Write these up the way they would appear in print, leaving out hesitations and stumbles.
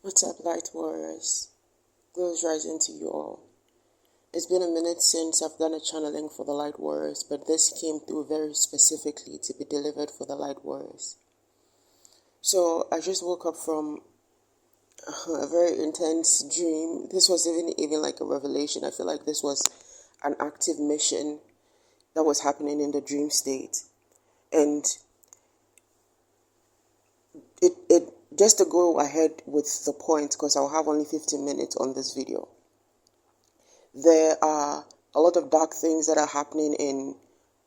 What's up, light warriors? Glows rising to you all. It's been a minute since I've done a channeling for the light warriors, but this came through very specifically to be delivered for the light warriors. So I just woke up from a very intense dream. This was even like a revelation. I feel like this was an active mission that was happening in the dream state. And it just to go ahead with the point, because I'll have only 15 minutes on this video. There are a lot of dark things that are happening in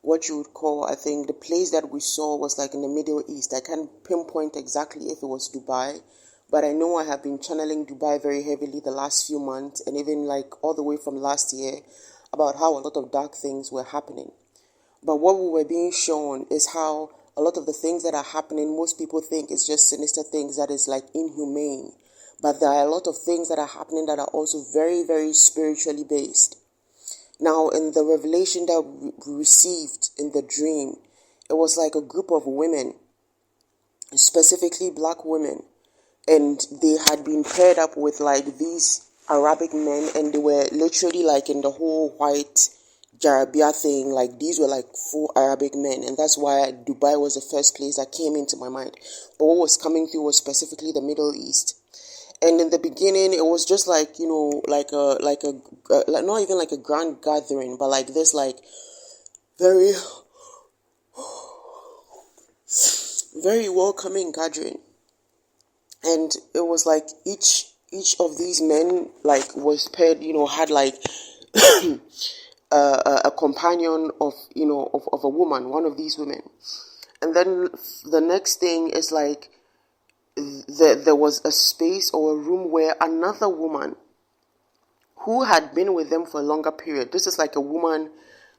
what you would call, I think, the place that we saw was like in the Middle East. I can't pinpoint exactly if it was Dubai, but I know I have been channeling Dubai very heavily the last few months, and even like all the way from last year, about how a lot of dark things were happening. But what we were being shown is how a lot of the things that are happening, most people think is just sinister things that is like inhumane. But there are a lot of things that are happening that are also very, very spiritually based. Now, in the revelation that we received in the dream, it was like a group of women, specifically black women, and they had been paired up with like these Arabic men, and they were literally like in the whole white Jarabia thing. Like these were like full Arabic men, and that's why Dubai was the first place that came into my mind. But what was coming through was specifically the Middle East. And in the beginning, it was just like, like not even like a grand gathering, but like this, like very, very welcoming gathering. And it was like each of these men like was paired, had like a companion of a woman, one of these women. And then the next thing is like there was a space or a room where another woman who had been with them for a longer period. This is like a woman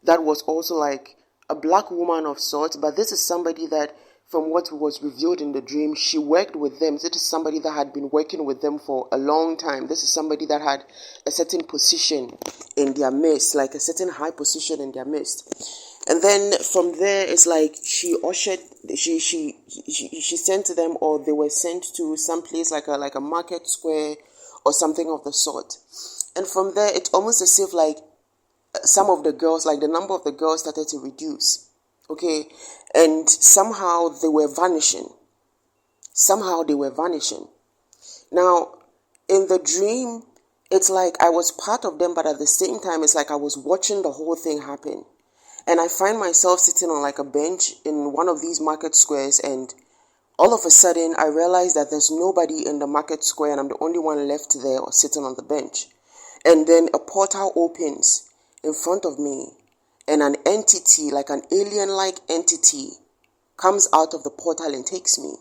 that was also like a black woman of sorts, but this is somebody that, from what was revealed in the dream, she worked with them. This is somebody that had been working with them for a long time. This is somebody that had a certain position in their midst, like a certain high position in their midst. And then from there, it's like she sent them, or they were sent to some place like a market square or something of the sort. And from there, it's almost as if like some of the girls, like the number of the girls started to reduce. Okay. And somehow they were vanishing. Now, in the dream, it's like I was part of them, but at the same time, it's like I was watching the whole thing happen. And I find myself sitting on like a bench in one of these market squares, and all of a sudden I realize that there's nobody in the market square and I'm the only one left there or sitting on the bench. And then a portal opens in front of me, and an entity, like an alien-like entity, comes out of the portal and takes me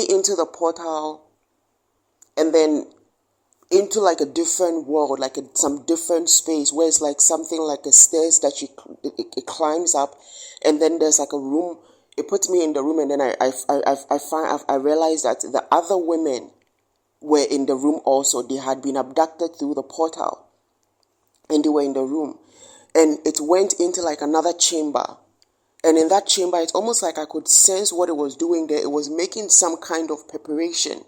into the portal, and then into like a different world, like some different space where it's like something like a stairs that it climbs up, and then there's like a room. It puts me in the room, and then I realized that the other women were in the room also. They had been abducted through the portal, and they were in the room, and it went into like another chamber. And in that chamber, it's almost like I could sense what it was doing there. It was making some kind of preparation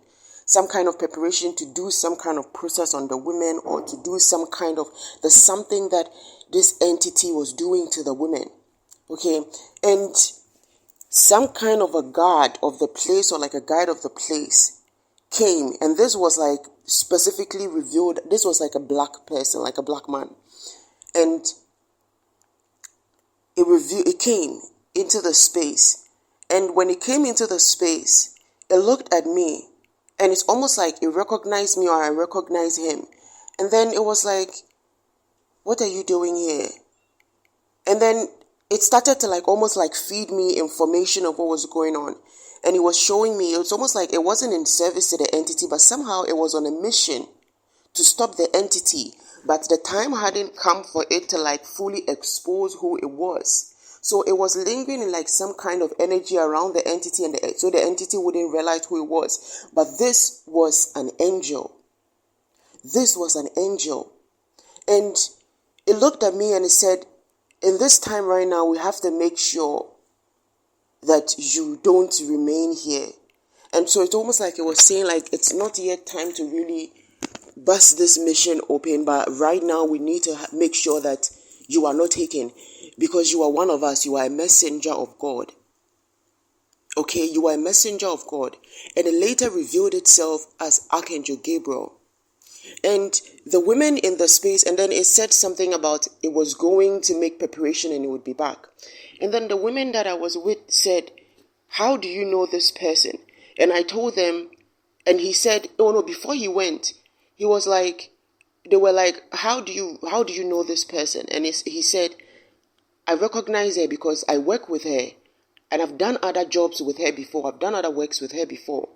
to do some kind of process on the women, or to do some kind of, there's something that this entity was doing to the women. Okay. And some kind of a guard of the place, or like a guide of the place, came. And this was like specifically revealed. This was like a black person, like a black man. And it came into the space. And when it came into the space, it looked at me. And it's almost like it recognized me, or I recognized him. And then it was like, what are you doing here? And then it started to like almost like feed me information of what was going on. And it was showing me, it was almost like it wasn't in service to the entity, but somehow it was on a mission to stop the entity. But the time hadn't come for it to like fully expose who it was. So it was lingering in like some kind of energy around the entity, and so the entity wouldn't realize who it was. But this was an angel. And it looked at me and it said, in this time right now, we have to make sure that you don't remain here. And so it's almost like it was saying, like, it's not yet time to really bust this mission open, but right now we need to make sure that you are not taken, because you are one of us. You are a messenger of God. Okay, you are a messenger of God. And it later revealed itself as Archangel Gabriel. And the women in the space, and then it said something about it was going to make preparation and it would be back. And then the women that I was with said, how do you know this person? And I told them, and he said, oh no, before he went, he was like, they were like, how do you know this person? And he said, I recognize her because I work with her and I've done other jobs with her before. I've done other works with her before.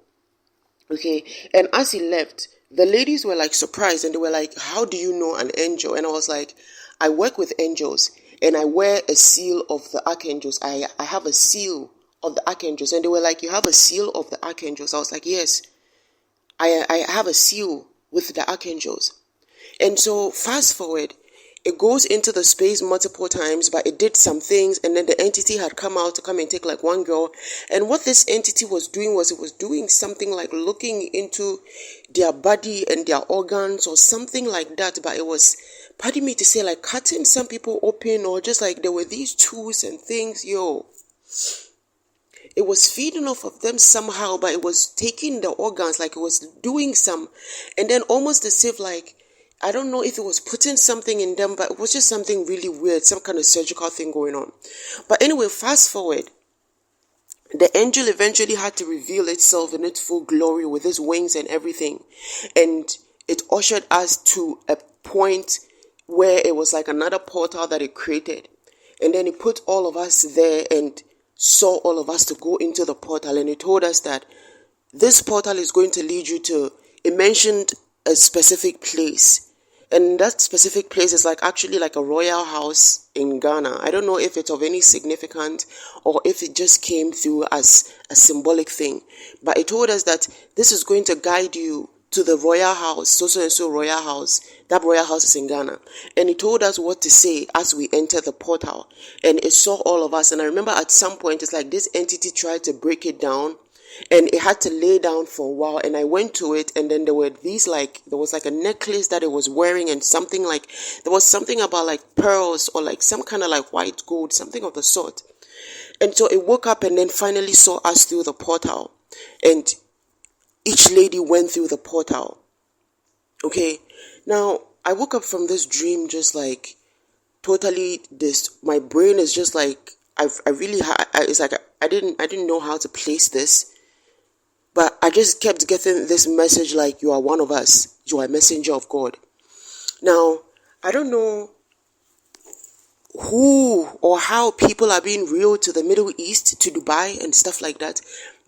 Okay. And as he left, the ladies were like surprised and they were like, how do you know an angel? And I was like, I work with angels and I wear a seal of the archangels. I have a seal of the archangels. And they were like, you have a seal of the archangels? I was like, yes, I have a seal with the archangels. And so fast forward, it goes into the space multiple times, but it did some things, and then the entity had come out to come and take like one girl. And what this entity was doing was, it was doing something like looking into their body and their organs or something like that. But it was, pardon me to say, like cutting some people open, or just like there were these tools and things, It was feeding off of them somehow, but it was taking the organs, like it was doing some, and then almost as if like, I don't know if it was putting something in them, but it was just something really weird, some kind of surgical thing going on. But anyway, fast forward, the angel eventually had to reveal itself in its full glory with its wings and everything. And it ushered us to a point where it was like another portal that it created. And then it put all of us there and saw all of us to go into the portal. And it told us that this portal is going to lead you to, it mentioned a specific place. And that specific place is like actually like a royal house in Ghana. I don't know if it's of any significance or if it just came through as a symbolic thing. But it told us that this is going to guide you to the royal house, so and so royal house. That royal house is in Ghana. And it told us what to say as we enter the portal. And it saw all of us. And I remember at some point, it's like this entity tried to break it down. And it had to lay down for a while, and I went to it, and then there was like a necklace that it was wearing, and something like, there was something about like pearls or like some kind of like white gold, something of the sort. And so it woke up and then finally saw us through the portal, and each lady went through the portal. Okay, now I woke up from this dream just like totally my brain is just like, it's like I didn't know how to place this. But I just kept getting this message like, you are one of us. You are a messenger of God. Now, I don't know who or how people are being reeled to the Middle East, to Dubai and stuff like that.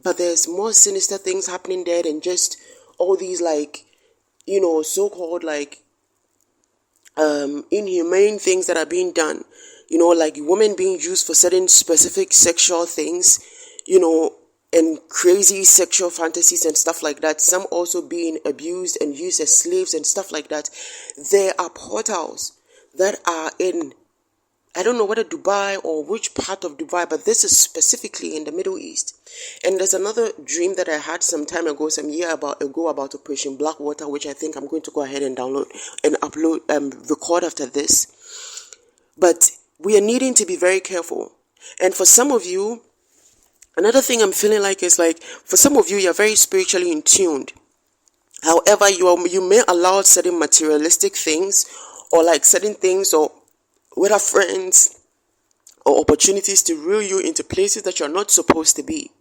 But there's more sinister things happening there than just all these like, so-called like inhumane things that are being done. Like women being used for certain specific sexual things, and crazy sexual fantasies and stuff like that. Some also being abused and used as slaves and stuff like that. There are portals that are in, I don't know whether Dubai or which part of Dubai, but this is specifically in the Middle East. And there's another dream that I had some time ago, some year ago about Operation Blackwater, which I think I'm going to go ahead and download and upload, record after this. But we are needing to be very careful. And for some of you, another thing I'm feeling like is like, for some of you, you're very spiritually in tuned. However, you may allow certain materialistic things or like certain things or whether friends or opportunities to reel you into places that you're not supposed to be.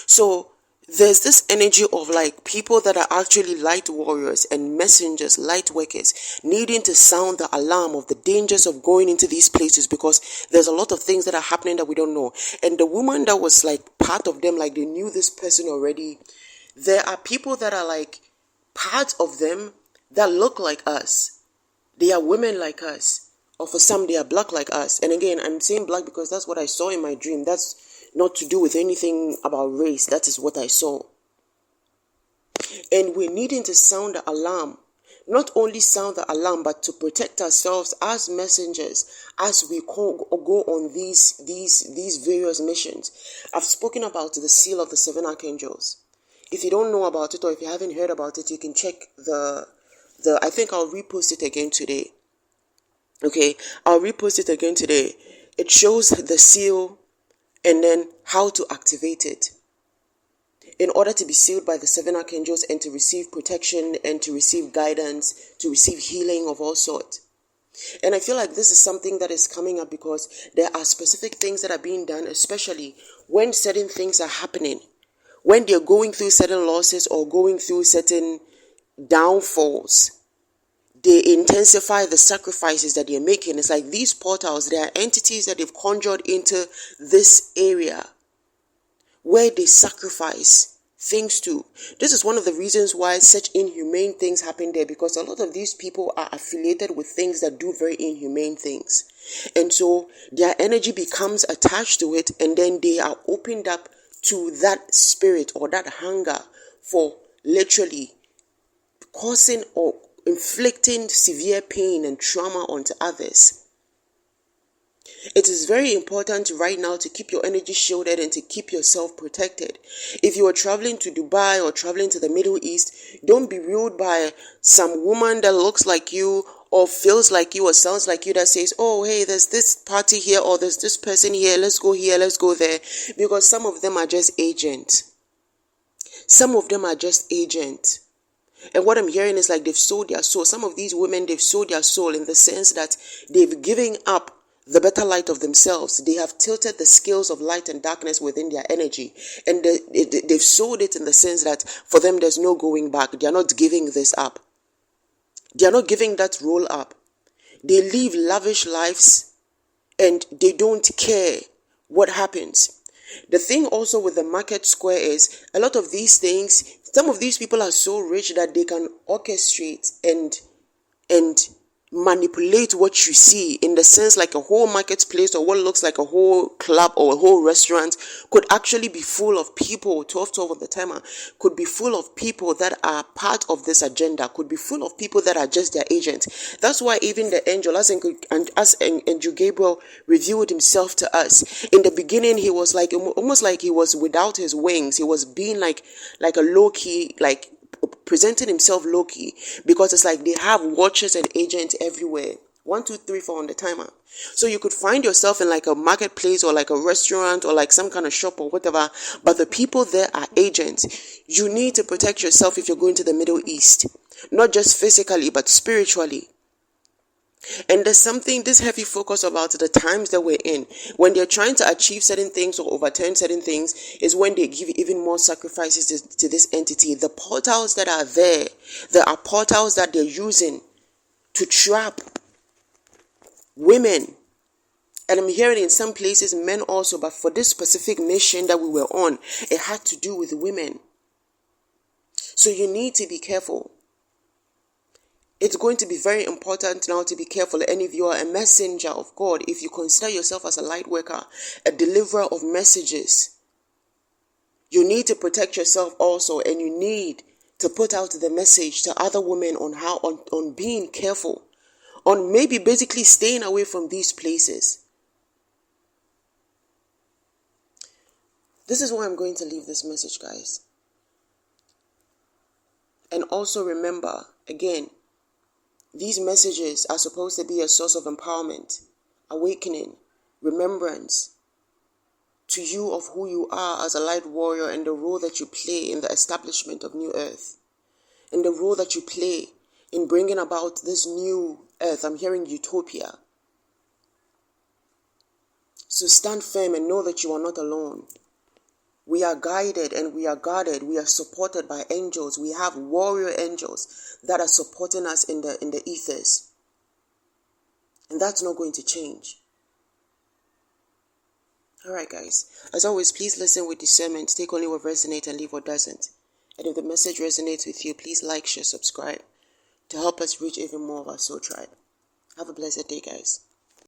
So there's this energy of like people that are actually light warriors and messengers, light workers, needing to sound the alarm of the dangers of going into these places, because there's a lot of things that are happening that we don't know. And the woman that was like part of them, like they knew this person already. There are people that are like part of them that look like us. They are women like us. Or for some, they are black like us. And again, I'm saying black because that's what I saw in my dream. That's not to do with anything about race. That is what I saw. And we're needing to sound the alarm. Not only sound the alarm, but to protect ourselves as messengers as we go on these various missions. I've spoken about the seal of the 7 archangels. If you don't know about it or if you haven't heard about it, you can check the I think I'll repost it again today. Okay, I'll repost it again today. It shows the seal and then how to activate it in order to be sealed by the 7 archangels and to receive protection and to receive guidance, to receive healing of all sorts. And I feel like this is something that is coming up because there are specific things that are being done, especially when certain things are happening, when they're going through certain losses or going through certain downfalls. They intensify the sacrifices that they're making. It's like these portals, they are entities that they've conjured into this area where they sacrifice things to. This is one of the reasons why such inhumane things happen there, because a lot of these people are affiliated with things that do very inhumane things. And so their energy becomes attached to it, and then they are opened up to that spirit or that hunger for literally causing or inflicting severe pain and trauma onto others. It is very important right now to keep your energy shielded and to keep yourself protected. If you are traveling to Dubai or traveling to the Middle East, don't be ruled by some woman that looks like you or feels like you or sounds like you that says, oh, hey, there's this party here or there's this person here, let's go here, let's go there. Because some of them are just agents. Some of them are just agents. And what I'm hearing is like they've sold their soul. Some of these women, they've sold their soul in the sense that they've given up the better light of themselves. They have tilted the scales of light and darkness within their energy. And they've sold it in the sense that for them, there's no going back. They are not giving this up. They are not giving that role up. They live lavish lives and they don't care what happens. The thing also with the market square is a lot of these things, some of these people are so rich that they can orchestrate and manipulate what you see, in the sense like a whole marketplace or what looks like a whole club or a whole restaurant could actually be full of people. 12 of the timer could be full of people that are part of this agenda, could be full of people that are just their agents. That's why even the angel, as Angel Gabriel revealed himself to us in the beginning, he was like almost like he was without his wings. He was being like a low-key, like presenting himself low-key, because it's like they have watchers and agents everywhere. 1, 2, 3, 4 on the timer. So you could find yourself in like a marketplace or like a restaurant or like some kind of shop or whatever, but the people there are agents. You need to protect yourself if you're going to the Middle East, not just physically but spiritually. And there's something, this heavy focus about the times that we're in, when they're trying to achieve certain things or overturn certain things, is when they give even more sacrifices to this entity. The portals that are there are portals that they're using to trap women. And I'm hearing in some places men also, but for this specific mission that we were on, it had to do with women. So you need to be careful. It's going to be very important now to be careful. And if you are a messenger of God, if you consider yourself as a light worker, a deliverer of messages, you need to protect yourself also, and you need to put out the message to other women on how on being careful, on maybe basically staying away from these places. This is why I'm going to leave this message, guys. And also remember, again, these messages are supposed to be a source of empowerment, awakening, remembrance to you of who you are as a light warrior and the role that you play in the establishment of New Earth, and the role that you play in bringing about this new earth. I'm hearing utopia. So stand firm and know that you are not alone. We are guided and we are guarded. We are supported by angels. We have warrior angels that are supporting us in the ethers. And that's not going to change. All right, guys. As always, please listen with discernment. Take only what resonates and leave what doesn't. And if the message resonates with you, please like, share, subscribe to help us reach even more of our soul tribe. Have a blessed day, guys.